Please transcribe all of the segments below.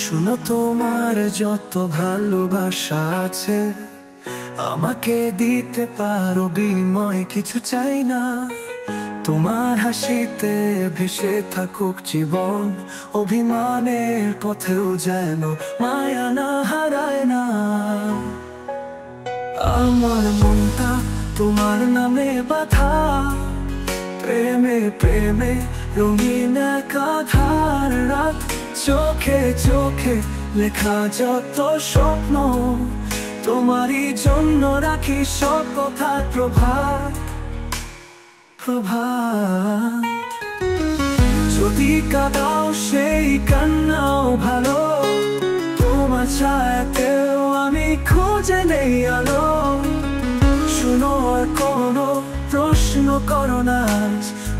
শুনো, তোমার যত ভালোবাসা আছে আমাকে দিতে পারো, বিনিময়ে কিছু চাই না। তোমার হাসিতে ভেসে থাকুক জীবন, অভিমানের পথেও যেন মায়া না হারায় না। আমার মনটা তোমার নামে বাঁধা, প্রেমে প্রেমে রঙিন একাধার রাত, চোখে চোখে লেখা যত স্বপ্ন, তোমারই জন্য রাখি সব কথার প্রভাত প্রভাত। যদি কাঁদাও সেই কান্নাও ভালো, তোমার ছায়াতেও আমি খুঁজে নেই আলো। শুনো, আর কোনো প্রশ্ন করো না,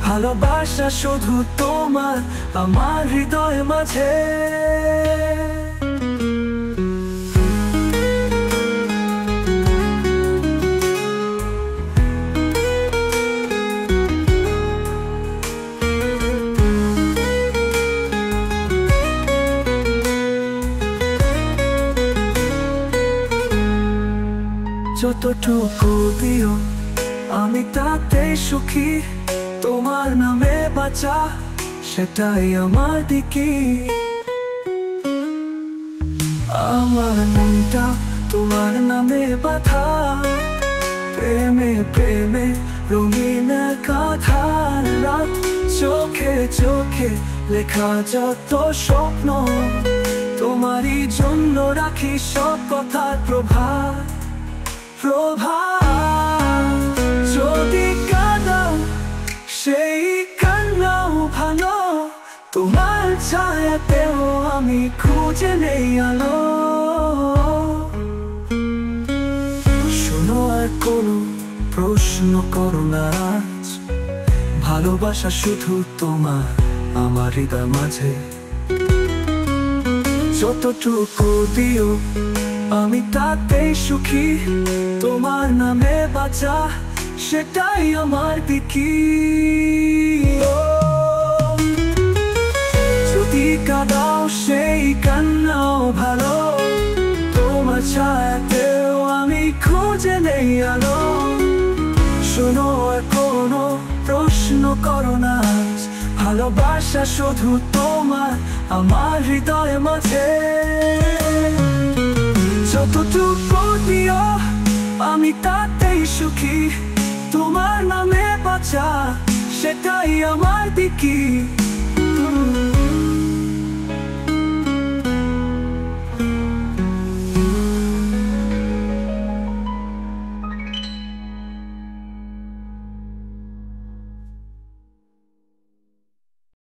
ভালোবাসা শুধু তোমার আমার হৃদয় মাঝে। যতটুকু দিও আমি তাতেই সুখী, তোমার নামে বাঁচা সেটাই আমার দিকি। আমার মনটা তোমার নামে বাঁধা, প্রেমে প্রেমে রঙিন একাধার রাত, চোখে চোখে লেখা যত স্বপ্ন, তোমারই জন্য রাখি সব কথার প্রভাত প্রভাত। যদি কাঁদাও সেই কান্নাও ভালো, তোমার ছায়াতেও আমি খুঁজে নেই আলো। শোনো, আর কোনো প্রশ্ন করো না, ভালোবাসা শুধু তোমার আমার হৃদয় মাঝে। যতটুকু দিও আমি তাতেই সুখী, তোমার নামে বাঁচা সেটাই আমার দিকি। যদি কাঁদাও সেই কান্নাও ভালো, তোমার ছায়াতেও আমি খুঁজে নেই আলো। শোনো, আর কোনো প্রশ্ন করো না, ভালোবাসা শুধু তোমার আমার হৃদয় মাঝে। যতটুকু দিও আমি তাতেই সুখী, তোমার নামে বাঁচা সেটাই আমার দিকি।